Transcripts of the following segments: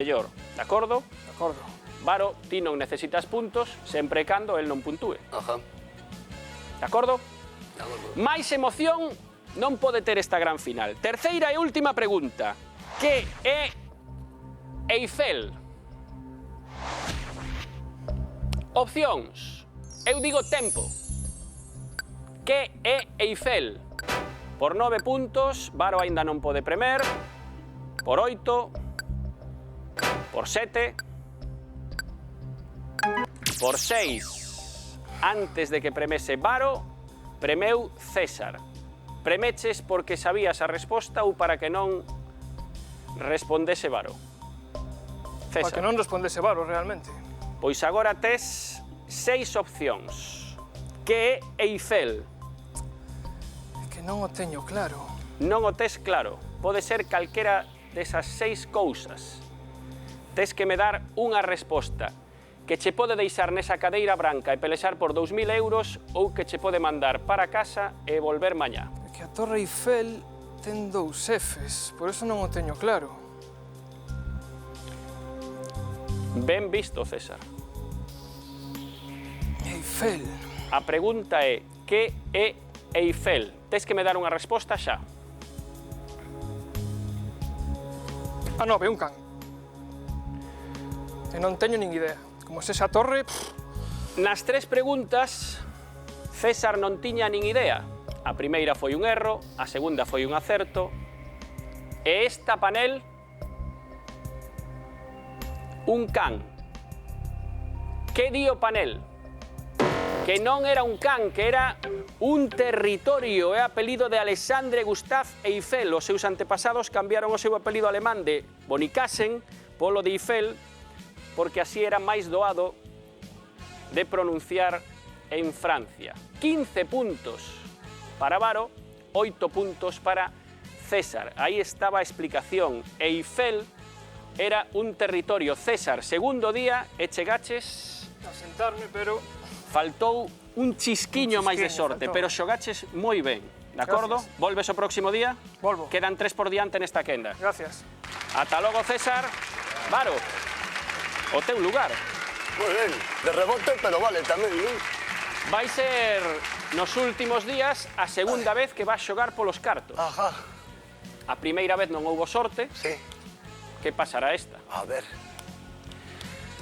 mellor, de acordo? De acordo. Varo, ti non necesitas puntos, sempre e cando el non puntúe. Ajá. De acordo? De acordo. Máis emoción non pode ter esta gran final. Terceira e última pregunta. Que é Eiffel? Opcións. Eu digo tempo. Que é Eiffel? Por 9 puntos, Varo aínda non pode premer. Por 8. Por 7. Por 6. Antes de que premese Varo, premeu César. Premeches porque sabías a resposta ou para que non respondese Varo? Para que César. non respondese Varo, realmente. Pois agora tes 6 opcións. Que é Eiffel? É que non o teño claro. Non o tes claro. Pode ser calquera desas 6 cousas. Tes que me dar unha resposta que che pode deixar nesa cadeira branca e pelexar por 2.000 euros ou que che pode mandar para casa e volver mañá. É que a Torre Eiffel ten 2 Fs, por eso non o teño claro. Ben visto, César. Eiffel. A pregunta é, que é Eiffel? Tes que me dar unha resposta xa. A 9, un can. E non teño nin idea. Como se esa torre... Nas 3 preguntas, César non tiña nin idea. A primeira foi un erro, a segunda foi un acerto, e esta panel, un can. Que di o panel? Que non era un can, que era un territorio, é apelido de Alexandre Gustave Eiffel. Os seus antepasados cambiaron o seu apelido alemán de Bonnicasen polo de Eiffel, porque así era máis doado de pronunciar en Francia. 15 puntos para Varo, 8 puntos para César. Aí estaba a explicación. Eiffel era un territorio. César, segundo día, e chegaches... A sentarme, pero... Faltou un chisquiño máis de sorte, faltou. pero xogaches moi ben. De acordo? Gracias. Volves o próximo día? Volvo. Quedan 3 por diante nesta quenda. Gracias. Ata logo, César. Varo, o teu lugar. Moi ben, de rebote, pero vale tamén, non? Vai ser nos últimos días a segunda vez que vas xogar polos cartos. Ajá. A primeira vez non houbo sorte, Sí. que pasará esta? A ver.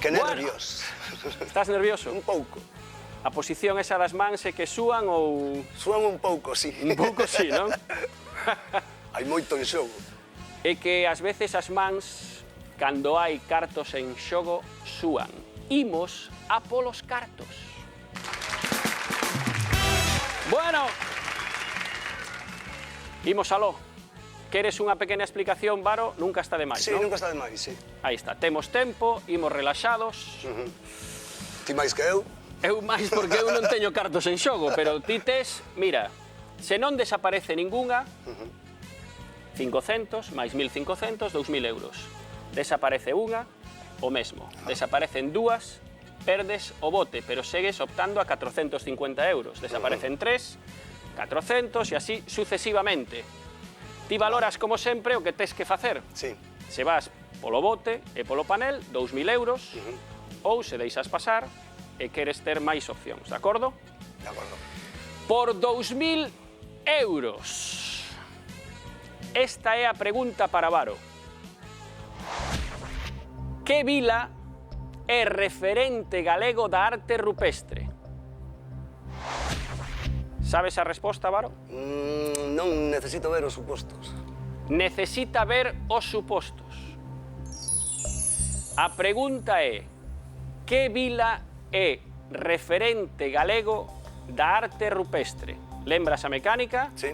Que Bueno. nervios. Estás nervioso? Un pouco. A posición esa das mans é que súan ou... Suan un pouco, sí. Un pouco sí, non? Hai moito en xogo. É que ás veces as mans, cando hai cartos en xogo, súan. Imos a polos cartos. Bueno, imos aló. Queres unha pequena explicación, Varo? Nunca está de máis, Sí, non? nunca está de máis, sí. Aí está, temos tempo, imos relaxados. Ti máis que eu? Eu máis porque eu non teño cartos en xogo, pero ti tes, mira, se non desaparece ningunha, 500 máis 1.500, 2.000 euros. Desaparece unha, o mesmo. Desaparecen dúas, perdes o bote, pero segues optando a 450 euros. Desaparecen 3, 400 e así sucesivamente. Ti valoras, como sempre, o que tes que facer. Sí. Se vas polo bote e polo panel, 2.000 euros, ou se deixas pasar e queres ter máis opcións, de acordo? De acordo. Por 2.000 euros. Esta é a pregunta para Varo. Que vila é referente galego da arte rupestre? Sabes a resposta, Varo? Non necesito ver os supostos. Necesita ver os supostos. A pregunta é: que vila é referente galego da arte rupestre? Lembras a mecánica? Sí.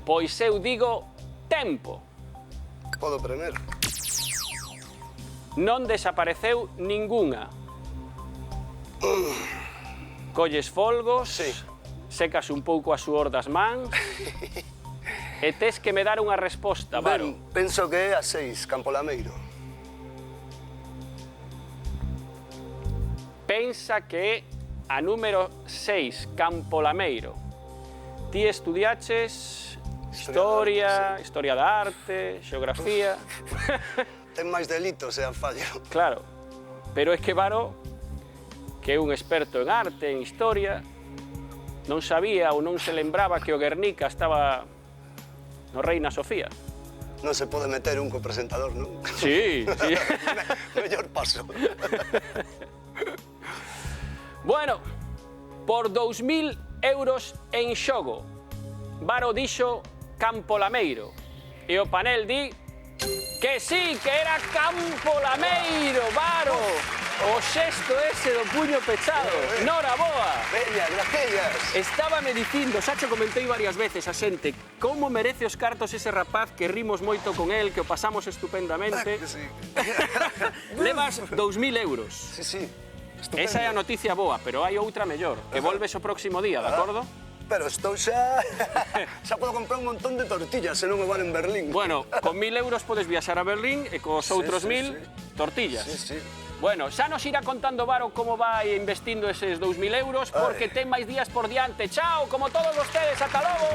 Pois eu digo tempo. Podo premer. Non desapareceu ningunha. Colles folgos, Sí. secas un pouco a suor das mans e tes que me dar unha resposta, Varo. Ben, penso que é a 6, Campolameiro. Pensa que é a número 6, Campolameiro. Ti estudiaches Historia, sí. historia da arte, xeografía... Ten máis delitos e a fallo. Claro, pero es que Varo, que é un experto en arte, en historia, non sabía ou non se lembraba que o Guernica estaba no Reina Sofía. Non se pode meter un copresentador, non? Sí, sí. Mellor paso. Bueno, por 2.000 euros en xogo, Varo dixo Campo Lameiro. E o panel di que sí, que era Campo Lameiro, Varo. O xesto ese do puño pechado. Nora boa. Veña, gracias. Estábame dicindo, xa cho comentei varias veces a xente, como merece os cartos ese rapaz, que rimos moito con el, que o pasamos estupendamente. Sí. Levas 2.000 euros. Sí, sí. Estupendo. Esa é a noticia boa, pero hai outra mellor, que volves o próximo día, de acordo? Pero estou xa... xa podo comprar un montón de tortillas, se non me van en Berlín. Bueno, con 1.000 euros podes viaxar a Berlín e cos outros 1.000, tortillas. Sí. Bueno, xa nos irá contando Varo como vai investindo eses 2.000 euros, porque ten máis días por diante. Chao, como todos vostedes, ata logo.